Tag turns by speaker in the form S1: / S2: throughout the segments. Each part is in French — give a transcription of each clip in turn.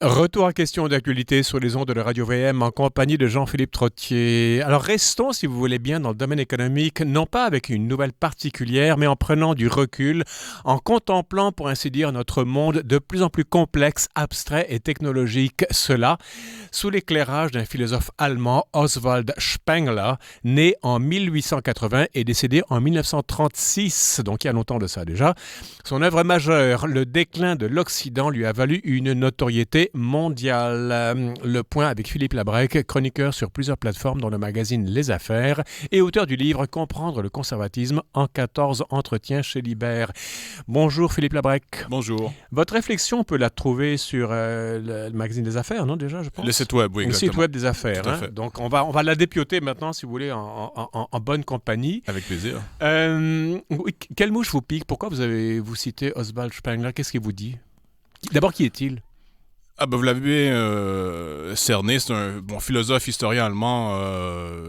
S1: Retour à question d'actualité sur les ondes de la Radio VM en compagnie de Jean-Philippe Trottier. Alors restons, si vous voulez bien, dans le domaine économique, non pas avec une nouvelle particulière, mais en prenant du recul, en contemplant, pour ainsi dire, notre monde de plus en plus complexe, abstrait et technologique. Cela sous l'éclairage d'un philosophe allemand, Oswald Spengler, né en 1880 et décédé en 1936, donc il y a longtemps de ça déjà. Son œuvre majeure, Le déclin de l'Occident, lui a valu une notoriété mondiale. Le point avec Philippe Labrec, chroniqueur sur plusieurs plateformes dans le magazine Les Affaires et auteur du livre Comprendre le conservatisme en 14 entretiens chez Libert. Bonjour Philippe Labrec.
S2: Bonjour.
S1: Votre réflexion, on peut la trouver sur le magazine des Affaires, non déjà, je pense?
S2: Le site web, oui, exactement.
S1: Le site web des Affaires.
S2: Tout à fait.
S1: Donc on va la dépioter maintenant, si vous voulez, en bonne compagnie.
S2: Avec plaisir.
S1: Quelle mouche vous pique? Pourquoi vous citez Oswald Spengler? Qu'est-ce qu'il vous dit? D'abord, qui est-il?
S2: Vous l'avez cerné, c'est un philosophe, historien allemand,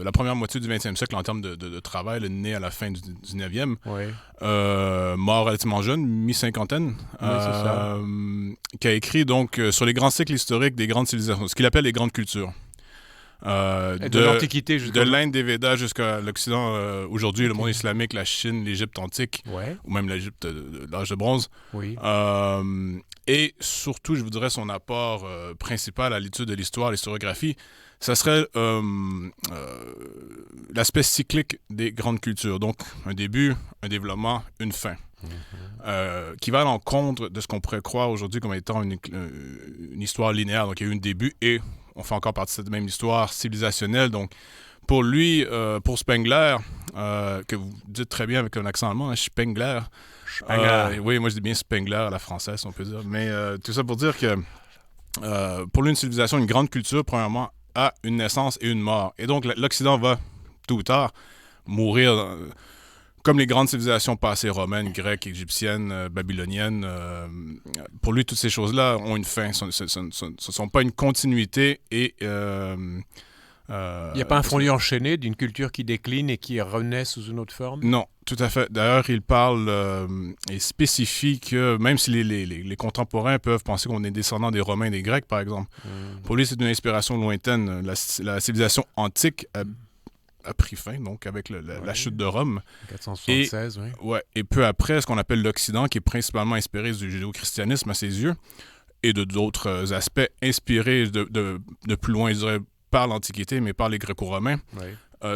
S2: la première moitié du 20e siècle en termes de travail, né à la fin du 19e,
S1: Oui.
S2: mort relativement jeune, mi-cinquantaine,
S1: Oui, c'est ça.
S2: qui a écrit donc sur les grands cycles historiques des grandes civilisations, ce qu'il appelle les grandes cultures.
S1: De l'Antiquité
S2: de l'Inde des Védas jusqu'à l'Occident aujourd'hui, le monde islamique, la Chine, l'Égypte antique,
S1: Ouais.
S2: ou même l'Égypte de l'âge de bronze.
S1: Oui.
S2: Et surtout, je vous dirais, son apport principal à l'étude de l'histoire, l'historiographie, ça serait l'aspect cyclique des grandes cultures. Donc, un début, un développement, une fin. Qui va à l'encontre de ce qu'on pourrait croire aujourd'hui comme étant une histoire linéaire. Donc, il y a eu un début et on fait encore partie de cette même histoire civilisationnelle. Donc, pour lui, pour Spengler, que vous dites très bien avec un accent allemand, hein, Spengler. Oui, moi je dis bien Spengler à la française, on peut dire. Mais tout ça pour dire que pour lui, une civilisation, une grande culture, premièrement, a une naissance et une mort. Et donc, l'Occident va, tôt ou tard, mourir comme les grandes civilisations passées, romaines, grecques, égyptiennes, babyloniennes. Pour lui, toutes ces choses-là ont une fin. Ce ne sont pas une continuité et...
S1: Il n'y a pas un fondu enchaîné d'une culture qui décline et qui renaît sous une autre forme?
S2: Non, tout à fait. D'ailleurs, il parle et spécifie que même si les contemporains peuvent penser qu'on est descendant des Romains et des Grecs, par exemple, pour lui, c'est une inspiration lointaine. La civilisation antique a pris fin, donc avec la chute de Rome.
S1: 476, oui.
S2: Ouais, et peu après, ce qu'on appelle l'Occident, qui est principalement inspiré du judéo-christianisme à ses yeux, et d'autres aspects inspirés de plus loin, je dirais, par l'Antiquité, mais par les Gréco-Romains,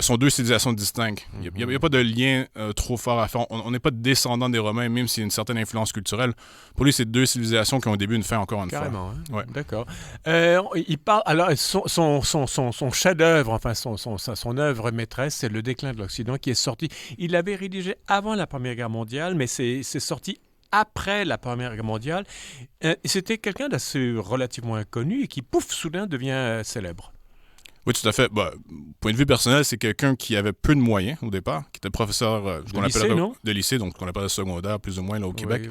S2: sont deux civilisations distinctes. Il n'y a pas de lien trop fort à faire. On n'est pas descendant des Romains, même s'il y a une certaine influence culturelle. Pour lui, c'est deux civilisations qui ont un début, une fin, encore une fois.
S1: Carrément, hein?
S2: Ouais.
S1: D'accord. Il parle, alors, son chef-d'œuvre, enfin son œuvre maîtresse, c'est Le déclin de l'Occident, qui est sorti. Il l'avait rédigé avant la Première Guerre mondiale, mais c'est sorti après la Première Guerre mondiale. C'était quelqu'un d'assez relativement inconnu et qui, pouf, soudain devient célèbre.
S2: Oui, tout à fait. Point de vue personnel, c'est quelqu'un qui avait peu de moyens au départ, qui était professeur de lycée, donc ce qu'on appelle le secondaire, plus ou moins, là, au Québec.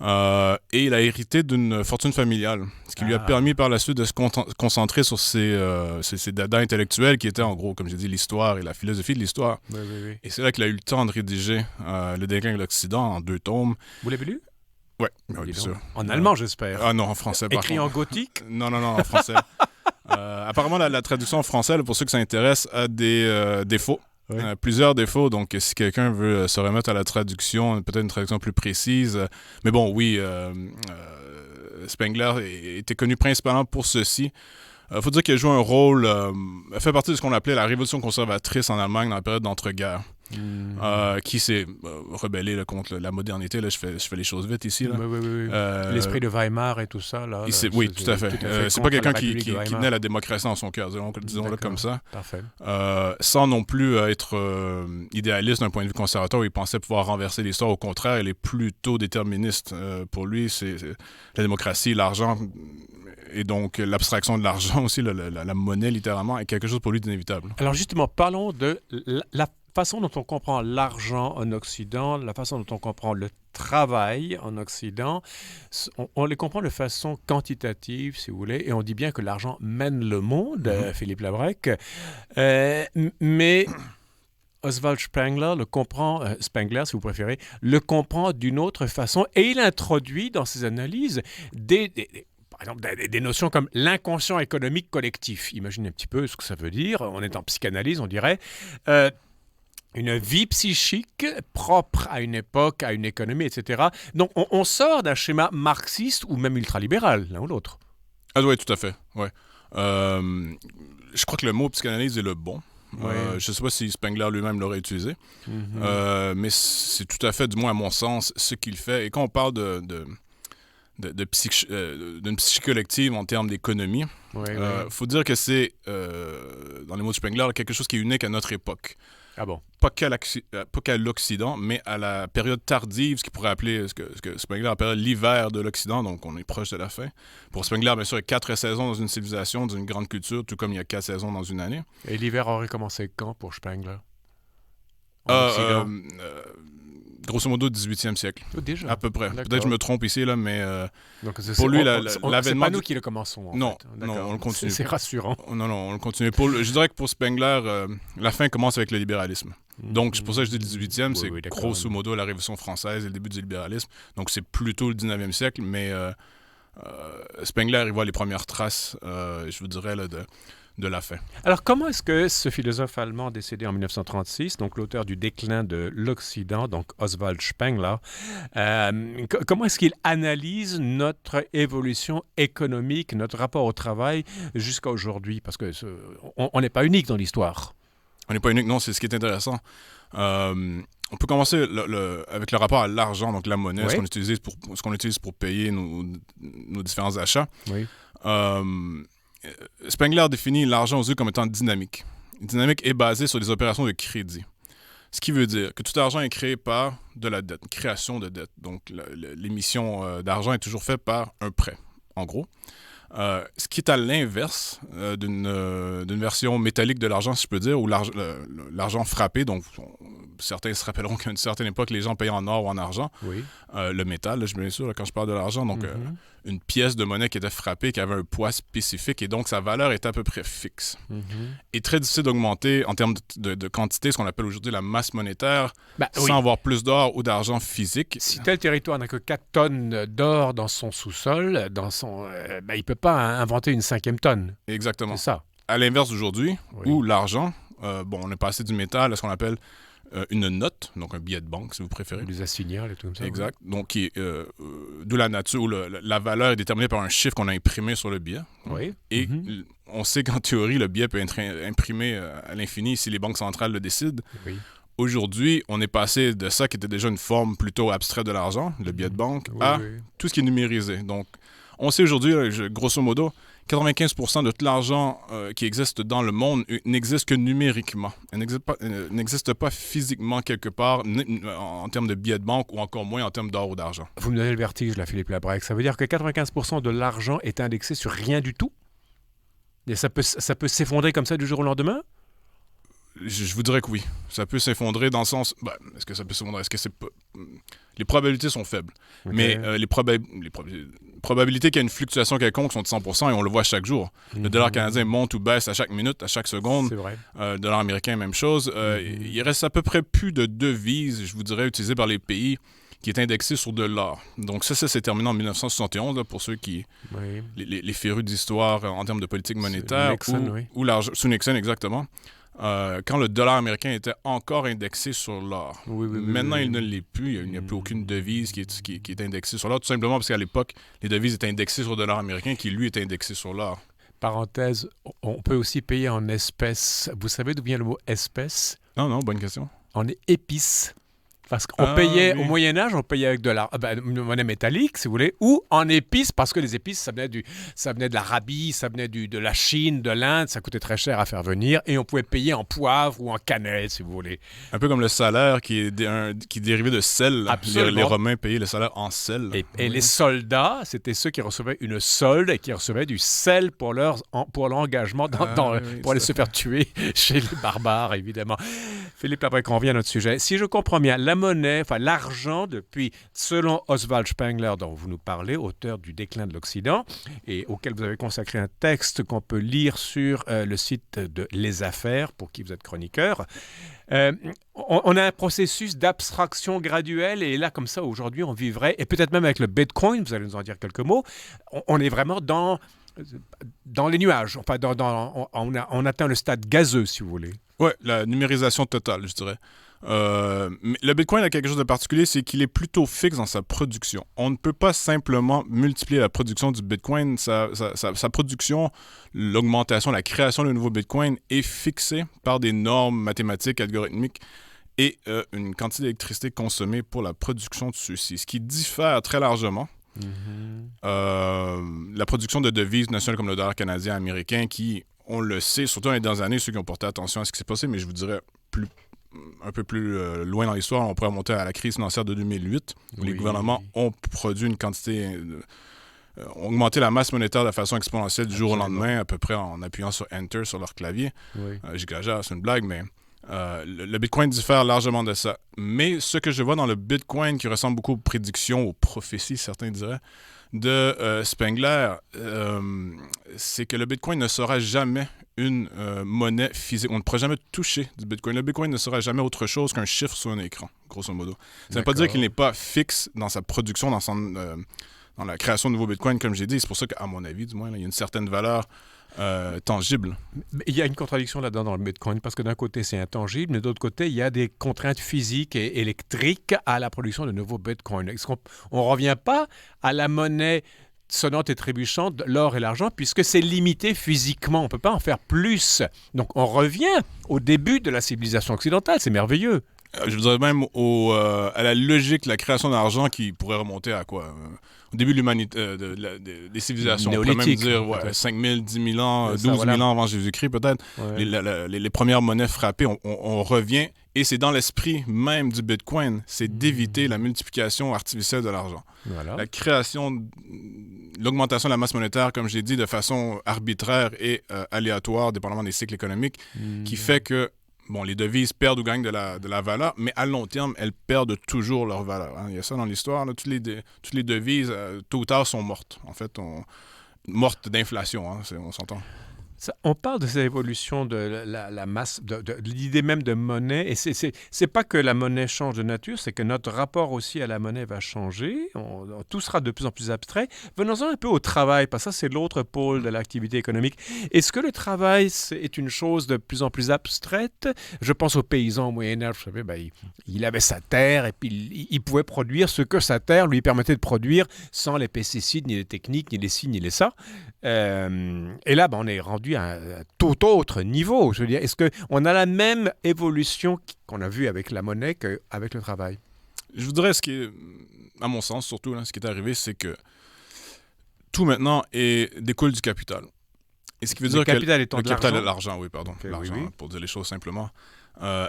S2: Oui. Et il a hérité d'une fortune familiale, ce qui lui a permis par la suite de se concentrer sur ses dadas intellectuels, qui étaient en gros, comme j'ai dit, l'histoire et la philosophie de l'histoire.
S1: Oui.
S2: Et c'est là qu'il a eu le temps de rédiger Le déclin de l'Occident en 2 tomes.
S1: Vous l'avez lu?
S2: Oui, bien sûr.
S1: En allemand, j'espère.
S2: Ah non, en français.
S1: Écrit en gothique?
S2: Non, en français. Apparemment, la traduction en français, là, pour ceux que ça intéresse, a des défauts. Oui. Plusieurs défauts. Donc, si quelqu'un veut se remettre à la traduction, peut-être une traduction plus précise. Mais bon, oui, Spengler était connu principalement pour ceci. Il faut dire qu'il a joué un rôle, fait partie de ce qu'on appelait la révolution conservatrice en Allemagne dans la période d'entre-guerres. Qui s'est rebellé là, contre la modernité. Là, je fais les choses vite ici. Là.
S1: Oui. L'esprit de Weimar et tout ça. Là,
S2: oui, tout à fait. C'est pas quelqu'un qui tenait la démocratie dans son cœur, disons-le comme ça.
S1: Parfait.
S2: Sans non plus être idéaliste d'un point de vue conservateur, il pensait pouvoir renverser l'histoire. Au contraire, il est plutôt déterministe. Pour lui, c'est la démocratie, l'argent, et donc l'abstraction de l'argent aussi, la monnaie littéralement, est quelque chose pour lui d'inévitable.
S1: Alors justement, parlons de la façon dont on comprend l'argent en Occident, la façon dont on comprend le travail en Occident. On les comprend de façon quantitative, si vous voulez, et on dit bien que l'argent mène le monde, Philippe Labrec. Mais Oswald Spengler le comprend, Spengler si vous préférez, le comprend d'une autre façon, et il introduit dans ses analyses par exemple, des notions comme l'inconscient économique collectif. Imaginez un petit peu ce que ça veut dire. On est en psychanalyse, on dirait. Une vie psychique propre à une époque, à une économie, etc. Donc, on sort d'un schéma marxiste ou même ultralibéral, l'un ou l'autre.
S2: Ah oui, tout à fait. Ouais. Je crois que le mot psychanalyse est le bon.
S1: Ouais.
S2: Je ne sais pas si Spengler lui-même l'aurait utilisé, mais c'est tout à fait, du moins à mon sens, ce qu'il fait. Et quand on parle d'une psyché collective en termes d'économie, faut dire que c'est, dans les mots de Spengler, quelque chose qui est unique à notre époque.
S1: Ah bon?
S2: Pas qu'à l'Occident, mais à la période tardive, ce qu'il pourrait appeler, ce que Spengler appelle l'hiver de l'Occident, donc on est proche de la fin. Pour Spengler, bien sûr, il y a 4 saisons dans une civilisation, dans une grande culture, tout comme il y a 4 saisons dans une année.
S1: Et l'hiver aurait commencé quand pour Spengler?
S2: Grosso modo, 18e siècle.
S1: Oh, déjà?
S2: À peu près.
S1: D'accord.
S2: Peut-être que je me trompe ici, là, mais
S1: Donc,
S2: pour lui,
S1: c'est
S2: l'avènement...
S1: pas nous qui le commençons, en
S2: Non,
S1: fait.
S2: non, on le continue.
S1: C'est rassurant.
S2: Non, on le continue. Je dirais que pour Spengler, la fin commence avec le libéralisme. Donc, c'est pour ça que je dis le 18e, c'est grosso modo la Révolution française et le début du libéralisme. Donc, c'est plutôt le 19e siècle, mais Spengler, il voit les premières traces, je vous dirais, là, de la fin.
S1: Alors, comment est-ce que ce philosophe allemand décédé en 1936, donc l'auteur du déclin de l'Occident, donc Oswald Spengler, comment est-ce qu'il analyse notre évolution économique, notre rapport au travail jusqu'à aujourd'hui? Parce que on n'est pas unique dans l'histoire.
S2: On n'est pas unique, non, c'est ce qui est intéressant. On peut commencer avec le rapport à l'argent, donc la monnaie, ce qu'on utilise pour payer nos différents achats.
S1: Oui.
S2: Spengler définit l'argent aux yeux comme étant dynamique. Une dynamique est basée sur des opérations de crédit. Ce qui veut dire que tout argent est créé par de la dette, une création de dette. Donc, l'émission d'argent est toujours faite par un prêt, en gros. Ce qui est à l'inverse d'une version métallique de l'argent, si je peux dire, ou l'argent frappé. Donc, certains se rappelleront qu'à une certaine époque, les gens payaient en or ou en argent.
S1: Oui.
S2: Le métal, bien sûr, là, quand je parle de l'argent. Donc, une pièce de monnaie qui était frappée, qui avait un poids spécifique, et donc sa valeur était à peu près fixe. Et très difficile d'augmenter en termes de quantité, ce qu'on appelle aujourd'hui la masse monétaire, sans avoir plus d'or ou d'argent physique.
S1: Si tel territoire n'a que 4 tonnes d'or dans son sous-sol, il ne peut pas inventer une 5e tonne.
S2: Exactement.
S1: C'est ça.
S2: À l'inverse d'aujourd'hui, où l'argent, on est passé du métal à ce qu'on appelle une note, donc un billet de banque, si vous préférez.
S1: Des assignats et tout comme ça.
S2: Exact. Oui. Donc, d'où la nature, où la valeur est déterminée par un chiffre qu'on a imprimé sur le billet.
S1: Oui.
S2: Et on sait qu'en théorie, le billet peut être imprimé à l'infini si les banques centrales le décident.
S1: Oui.
S2: Aujourd'hui, on est passé de ça, qui était déjà une forme plutôt abstraite de l'argent, le billet de banque, à tout ce qui est numérisé. Donc, on sait aujourd'hui, grosso modo, 95% de tout l'argent qui existe dans le monde n'existe que numériquement. Elle n'existe pas physiquement quelque part en termes de billets de banque ou encore moins en termes d'or ou d'argent.
S1: Vous me donnez le vertige, là, Philippe Labrec. Ça veut dire que 95% de l'argent est indexé sur rien du tout? Et ça peut s'effondrer comme ça du jour au lendemain?
S2: Je vous dirais que oui. Ça peut s'effondrer dans le sens... est-ce que ça peut s'effondrer? Est-ce que c'est pas... Les probabilités sont faibles. Okay. Mais les probabilités qu'il y ait une fluctuation quelconque sont de 100% et on le voit chaque jour. Le dollar canadien monte ou baisse à chaque minute, à chaque seconde.
S1: C'est vrai.
S2: Le dollar américain, même chose. Il reste à peu près plus de devises, je vous dirais, utilisées par les pays qui est indexé sur de l'or. Donc ça s'est terminé en 1971, là, pour ceux qui...
S1: Oui.
S2: Les férus d'histoire en termes de politique monétaire.
S1: Nixon,
S2: ou l'argent, sous Nixon, exactement. Quand le dollar américain était encore indexé sur l'or. Maintenant, il ne l'est plus. Il n'y a plus aucune devise qui est indexée sur l'or, tout simplement parce qu'à l'époque, les devises étaient indexées sur le dollar américain qui, lui, était indexé sur l'or.
S1: Parenthèse, on peut aussi payer en espèces. Vous savez d'où vient le mot espèce?
S2: Non, bonne question.
S1: En épices. Parce qu'on payait, au Moyen-Âge, on payait avec une monnaie métallique, si vous voulez, ou en épices, parce que les épices, ça venait de l'Arabie, ça venait de la Chine, de l'Inde, ça coûtait très cher à faire venir, et on pouvait payer en poivre ou en cannelle, si vous voulez.
S2: Un peu comme le salaire qui est dérivé de sel. Les Romains payaient le salaire en sel.
S1: Et les soldats, c'était ceux qui recevaient une solde et qui recevaient du sel pour l'engagement, pour aller se faire tuer chez les barbares, évidemment. Philippe, après qu'on revient à notre sujet, si je comprends bien, la monnaie, enfin l'argent, depuis, selon Oswald Spengler, dont vous nous parlez, auteur du Déclin de l'Occident, et auquel vous avez consacré un texte qu'on peut lire sur le site de Les Affaires, pour qui vous êtes chroniqueur, on a un processus d'abstraction graduelle, et là, comme ça, aujourd'hui, on vivrait, et peut-être même avec le Bitcoin, vous allez nous en dire quelques mots, on est vraiment dans les nuages, enfin, on atteint le stade gazeux, si vous voulez.
S2: Oui, la numérisation totale, je dirais. Mais le Bitcoin a quelque chose de particulier, c'est qu'il est plutôt fixe dans sa production. On ne peut pas simplement multiplier la production du Bitcoin. Sa production, l'augmentation, la création de nouveaux Bitcoin est fixée par des normes mathématiques, algorithmiques et une quantité d'électricité consommée pour la production de ceux-ci, ce qui diffère très largement. La production de devises nationales comme le dollar canadien, américain, qui, on le sait, surtout dans les dernières années, ceux qui ont porté attention à ce qui s'est passé, mais je vous dirais un peu plus loin dans l'histoire, on pourrait remonter à la crise financière de 2008, où les gouvernements ont produit une quantité, ont augmenté la masse monétaire de façon exponentielle du jour au lendemain, à peu près en appuyant sur Enter sur leur clavier. J'exagère, c'est une blague, mais le Bitcoin diffère largement de ça. Mais ce que je vois dans le Bitcoin, qui ressemble beaucoup aux prédictions, aux prophéties, certains diraient, de Spengler, c'est que le Bitcoin ne sera jamais une monnaie physique. On ne pourra jamais toucher du Bitcoin. Le Bitcoin ne sera jamais autre chose qu'un chiffre sur un écran, grosso modo. Ça ne veut pas dire qu'il n'est pas fixe dans sa production, dans la création de nouveaux Bitcoins, comme j'ai dit. C'est pour ça qu'à mon avis, du moins, là, il y a une certaine valeur tangible.
S1: Il y a une contradiction là-dedans dans le Bitcoin, parce que d'un côté, c'est intangible, mais d'autre côté, il y a des contraintes physiques et électriques à la production de nouveaux Bitcoins. Est-ce qu'on ne revient pas à la monnaie sonnante et trébuchante, l'or et l'argent, puisque c'est limité physiquement. On ne peut pas en faire plus. Donc, on revient au début de la civilisation occidentale. C'est merveilleux.
S2: Je voudrais même à la logique, la création d'argent qui pourrait remonter à quoi au début de l'humanité, des civilisations. On pourrait même dire 5 000, 10 000 ans, 12 000 ans avant Jésus-Christ peut-être. Ouais. Les premières monnaies frappées, on revient. Et c'est dans l'esprit même du Bitcoin, c'est d'éviter la multiplication artificielle de l'argent. Voilà. La création, l'augmentation de la masse monétaire, comme j'ai dit, de façon arbitraire et aléatoire, dépendamment des cycles économiques, qui fait que les devises perdent ou gagnent de la valeur, mais à long terme, elles perdent toujours leur valeur. Hein. Il y a ça dans l'histoire. Là, toutes les devises, tôt ou tard, sont mortes. En fait, mortes d'inflation, hein, on s'entend.
S1: On parle de cette évolution de la masse, de l'idée même de monnaie, et c'est pas que la monnaie change de nature, c'est que notre rapport aussi à la monnaie va changer, tout sera de plus en plus abstrait. Venons-en un peu au travail, parce que ça, c'est l'autre pôle de l'activité économique. Est-ce que le travail est une chose de plus en plus abstraite? Je pense aux paysans au Moyen-Âge, vous savez, il avait sa terre, et puis il pouvait produire ce que sa terre lui permettait de produire, sans les pesticides, ni les techniques, ni les ci, ni les ça. Et là, on est rendu à un tout autre niveau. Je veux dire, est-ce qu'on a la même évolution qu'on a vue avec la monnaie qu'avec le travail?
S2: Je vous dirais, à mon sens, surtout, là, ce qui est arrivé, c'est que tout maintenant découle du capital. Et ce qui veut dire que
S1: le
S2: capital est l'argent, oui, pardon.
S1: Okay,
S2: l'argent,
S1: oui.
S2: Pour dire les choses simplement.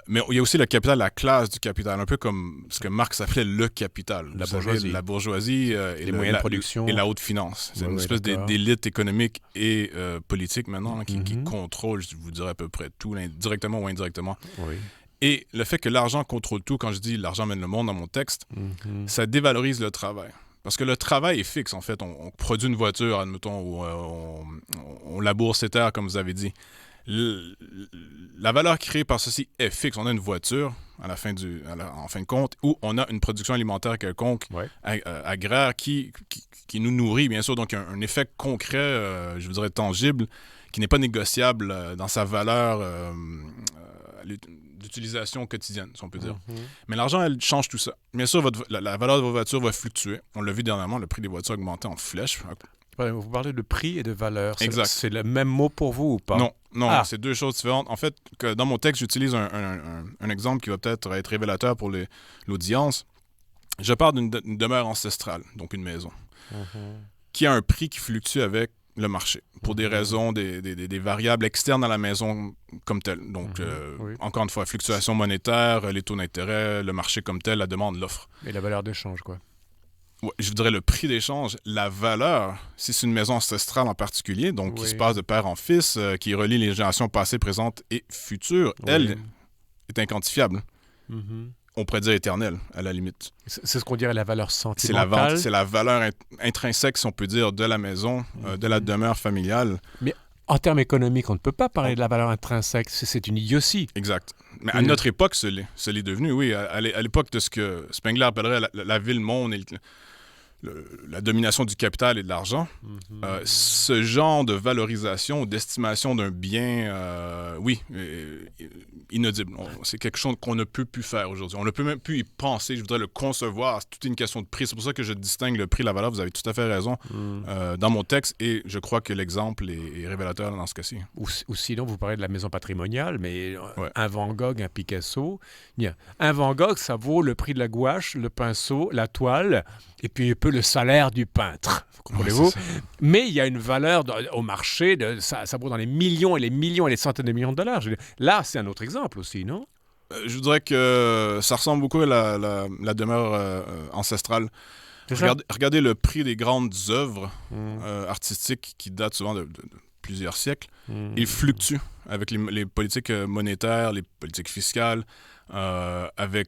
S2: Mais il y a aussi le capital, la classe du capital, un peu comme ce que Marx appelait le capital. La bourgeoisie
S1: les moyens de production.
S2: Et la haute finance. C'est une espèce d'élite économique et politique maintenant qui contrôle, je vous dirais à peu près tout, directement ou indirectement.
S1: Oui.
S2: Et le fait que l'argent contrôle tout, quand je dis l'argent mène le monde dans mon texte, ça dévalorise le travail. Parce que le travail est fixe, en fait. On produit une voiture, admettons, ou on laboure ses terres, comme vous avez dit. La valeur créée par ceci est fixe. On a une voiture, en fin de compte, où on a une production alimentaire quelconque, agraire, qui nous nourrit, bien sûr. Donc, un effet concret, je vous dirais tangible, qui n'est pas négociable dans sa valeur d'utilisation quotidienne, si on peut dire. Mais l'argent, elle change tout ça. Bien sûr, la valeur de vos voitures va fluctuer. On l'a vu dernièrement, le prix des voitures a augmenté en flèche.
S1: Vous parlez de prix et de valeur.
S2: Exact.
S1: C'est le même mot pour vous ou pas?
S2: Non, c'est deux choses différentes. En fait, dans mon texte, j'utilise un exemple qui va peut-être être révélateur pour l'audience. Je parle d'une demeure ancestrale, donc une maison, qui a un prix qui fluctue avec le marché, pour des raisons, des variables externes à la maison comme telle. Donc, encore une fois, fluctuation monétaire, les taux d'intérêt, le marché comme tel, la demande, l'offre.
S1: Et la valeur d'échange, quoi.
S2: Ouais, je dirais le prix d'échange, la valeur, si c'est une maison ancestrale en particulier, donc qui se passe de père en fils, qui relie les générations passées, présentes et futures, elle est inquantifiable. On pourrait dire éternelle, à la limite.
S1: C'est ce qu'on dirait la valeur sentimentale.
S2: C'est la valeur intrinsèque, si on peut dire, de la maison, de la demeure familiale.
S1: Mais en termes économiques, on ne peut pas parler de la valeur intrinsèque. C'est une idiotie.
S2: Exact. Mais à notre époque, ce l'est devenu, oui. À l'époque de ce que Spengler appellerait la ville-monde et la domination du capital et de l'argent, ce genre de valorisation, d'estimation d'un bien, inaudible. C'est quelque chose qu'on ne peut plus faire aujourd'hui. On ne peut même plus y penser, je voudrais le concevoir. C'est toute une question de prix. C'est pour ça que je distingue le prix et la valeur. Vous avez tout à fait raison dans mon texte et je crois que l'exemple est révélateur dans ce cas-ci.
S1: Ou sinon, vous parlez de la maison patrimoniale, mais un Van Gogh, un Picasso. Un Van Gogh, ça vaut le prix de la gouache, le pinceau, la toile et puis un peu le salaire du peintre. Comprenez-vous? Mais il y a une valeur au marché, ça vaut dans les millions et les millions et les centaines de millions de dollars. Là, c'est un autre exemple aussi, non?
S2: Je dirais que ça ressemble beaucoup à la demeure ancestrale. Regardez le prix des grandes œuvres artistiques qui datent souvent de plusieurs siècles. Il fluctue avec les politiques monétaires, les politiques fiscales, avec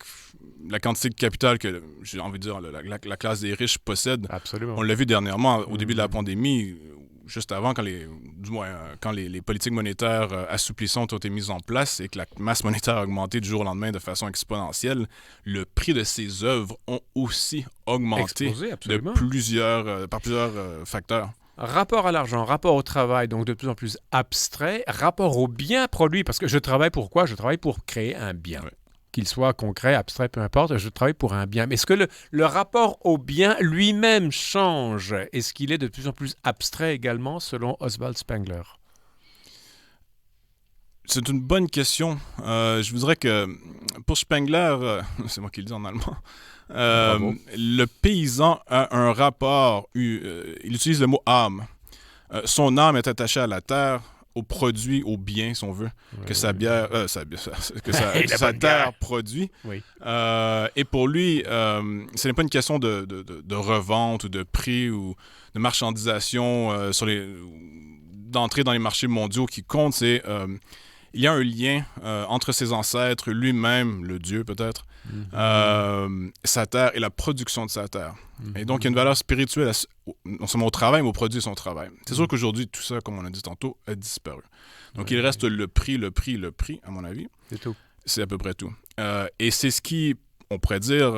S2: la quantité de capital que, j'ai envie de dire, la classe des riches possède.
S1: Absolument.
S2: On l'a vu dernièrement, au début de la pandémie, juste avant, quand les politiques monétaires assouplissantes ont été mises en place et que la masse monétaire a augmenté du jour au lendemain de façon exponentielle, le prix de ces œuvres ont aussi augmenté par plusieurs facteurs.
S1: Rapport à l'argent, rapport au travail, donc de plus en plus abstrait, rapport au bien produit, parce que je travaille pour quoi? Je travaille pour créer un bien. Oui. Qu'il soit concret, abstrait, peu importe, je travaille pour un bien. Mais est-ce que le rapport au bien lui-même change? Est-ce qu'il est de plus en plus abstrait également, selon Oswald Spengler?
S2: C'est une bonne question. Je voudrais que, pour Spengler, c'est moi qui le dis en allemand, le paysan a un rapport, il utilise le mot âme. Son âme est attachée à la terre, au produit, au bien, si on veut, que sa terre produit. Oui. Et pour lui, ce n'est pas une question de revente ou de prix ou de marchandisation d'entrer dans les marchés mondiaux qui compte. Il y a un lien entre ses ancêtres, lui-même, le Dieu peut-être, sa terre et la production de sa terre. Et donc, il y a une valeur spirituelle non seulement au travail, mais au produit de son travail. C'est sûr qu'aujourd'hui, tout ça, comme on a dit tantôt, a disparu. Donc, il reste le prix, à mon avis.
S1: C'est tout.
S2: C'est à peu près tout. Et c'est ce qui, on pourrait dire,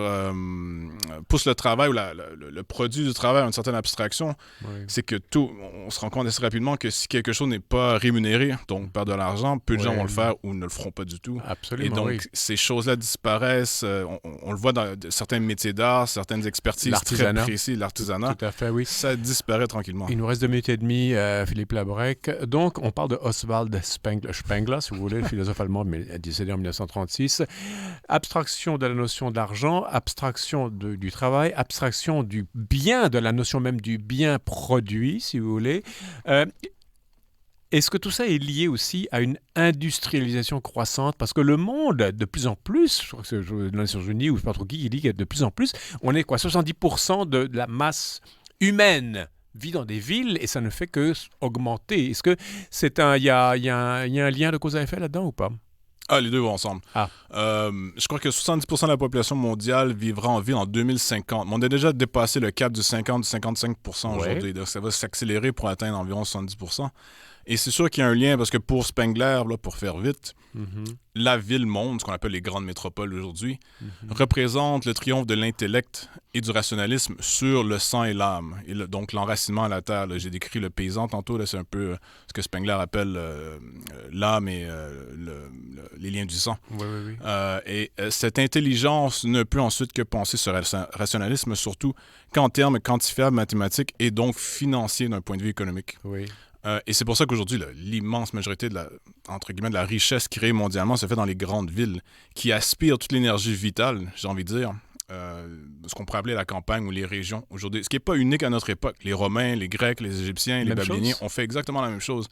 S2: pousse le travail ou le produit du travail à une certaine abstraction. Oui. C'est que on se rend compte assez rapidement que si quelque chose n'est pas rémunéré, donc perd de l'argent, peu de gens vont le faire ou ne le feront pas du tout.
S1: Absolument.
S2: Et donc, ces choses-là disparaissent. On le voit dans certains métiers d'art, certaines expertises très précises, l'artisanat.
S1: Tout à fait, oui.
S2: Ça disparaît tranquillement.
S1: Il nous reste 2 minutes et demie, Philippe Labrec. Donc, on parle de Oswald Spengler, si vous voulez, le philosophe allemand décédé en 1936. Abstraction de la notion d'argent, abstraction du travail, abstraction du bien, de la notion même du bien produit, si vous voulez. Est-ce que tout ça est lié aussi à une industrialisation croissante? Parce que le monde, de plus en plus, je crois que c'est les Nations Unies ou je ne sais pas trop qui dit que de plus en plus, on est 70% de la masse humaine vit dans des villes et ça ne fait que augmenter. Est-ce que il y a un lien de cause à effet là-dedans ou pas?
S2: Ah, les deux vont ensemble. Je crois que 70% de la population mondiale vivra en ville en 2050. Mais on a déjà dépassé le cap du 50-55% aujourd'hui. Donc, ça va s'accélérer pour atteindre environ 70%. Et c'est sûr qu'il y a un lien parce que pour Spengler, là, pour faire vite, la ville-monde, ce qu'on appelle les grandes métropoles aujourd'hui, représente le triomphe de l'intellect et du rationalisme sur le sang et l'âme. Et donc l'enracinement à la terre. Là, j'ai décrit le paysan tantôt, là, c'est un peu ce que Spengler appelle l'âme et les liens du sang.
S1: Oui.
S2: Et cette intelligence ne peut ensuite que penser ce rationalisme, surtout qu'en termes quantifiables, mathématiques et donc financiers d'un point de vue économique.
S1: Oui.
S2: Et c'est pour ça qu'aujourd'hui, l'immense majorité de la richesse créée mondialement se fait dans les grandes villes qui aspirent toute l'énergie vitale, j'ai envie de dire, ce qu'on pourrait appeler la campagne ou les régions aujourd'hui. Ce qui n'est pas unique à notre époque. Les Romains, les Grecs, les Égyptiens, les Babyloniens ont fait exactement la même chose.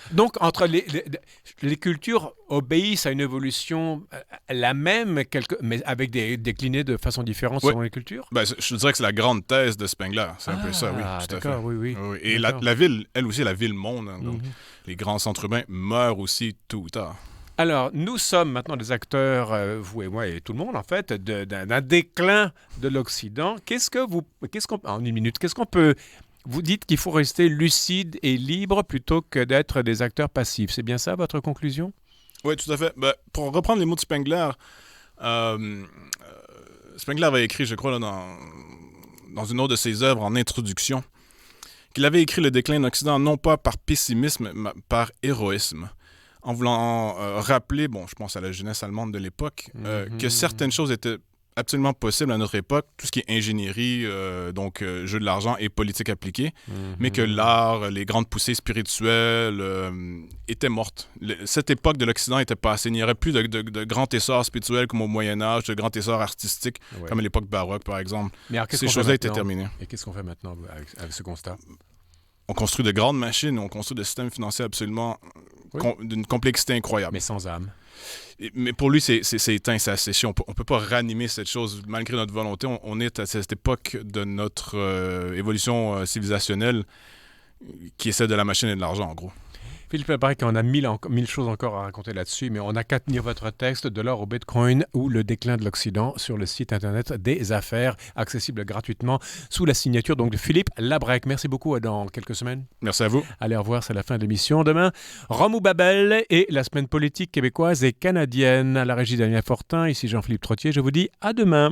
S1: Donc, entre les cultures obéissent à une évolution la même, mais avec des déclinés de façon différente selon les cultures?
S2: Je dirais que c'est la grande thèse de Spengler. C'est un peu ça, oui. Tout à fait.
S1: Oui.
S2: Et la ville, elle aussi, la ville-monde. Hein, donc, les grands centres urbains meurent aussi tôt ou tard.
S1: Alors, nous sommes maintenant des acteurs, vous et moi et tout le monde, en fait, d'un déclin de l'Occident. En une minute, qu'est-ce qu'on peut... Vous dites qu'il faut rester lucide et libre plutôt que d'être des acteurs passifs. C'est bien ça, votre conclusion?
S2: Oui, tout à fait. Ben, pour reprendre les mots de Spengler, euh, Spengler avait écrit, je crois, là, dans une autre de ses œuvres en introduction, qu'il avait écrit le déclin de l'Occident non pas par pessimisme, mais par héroïsme. En voulant rappeler, bon, je pense à la jeunesse allemande de l'époque, que certaines choses étaient absolument possibles à notre époque, tout ce qui est ingénierie, jeu de l'argent et politique appliquée, mais que l'art, les grandes poussées spirituelles étaient mortes. Cette époque de l'Occident était passée. Il n'y aurait plus de grands essors spirituels comme au Moyen-Âge, de grands essors artistiques comme à l'époque baroque, par exemple.
S1: Mais alors,
S2: ces choses-là étaient terminées.
S1: Et qu'est-ce qu'on fait maintenant avec ce constat?
S2: On construit de grandes machines, on construit des systèmes financiers absolument d'une complexité incroyable.
S1: Mais sans âme.
S2: Mais pour lui, c'est éteint, c'est asséché. On peut pas ranimer cette chose malgré notre volonté. On est à cette époque de notre évolution civilisationnelle qui est celle de la machine et de l'argent, en gros.
S1: Philippe, il paraît qu'on a mille choses encore à raconter là-dessus, mais on n'a qu'à tenir votre texte de l'or au Bitcoin ou le déclin de l'Occident sur le site internet des affaires, accessible gratuitement sous la signature donc de Philippe Labrec. Merci beaucoup, dans quelques semaines.
S2: Merci à vous.
S1: Allez, au revoir, c'est la fin de l'émission. Demain, Rome ou Babel et la semaine politique québécoise et canadienne. À la régie Daniel Fortin, ici Jean-Philippe Trottier, je vous dis à demain.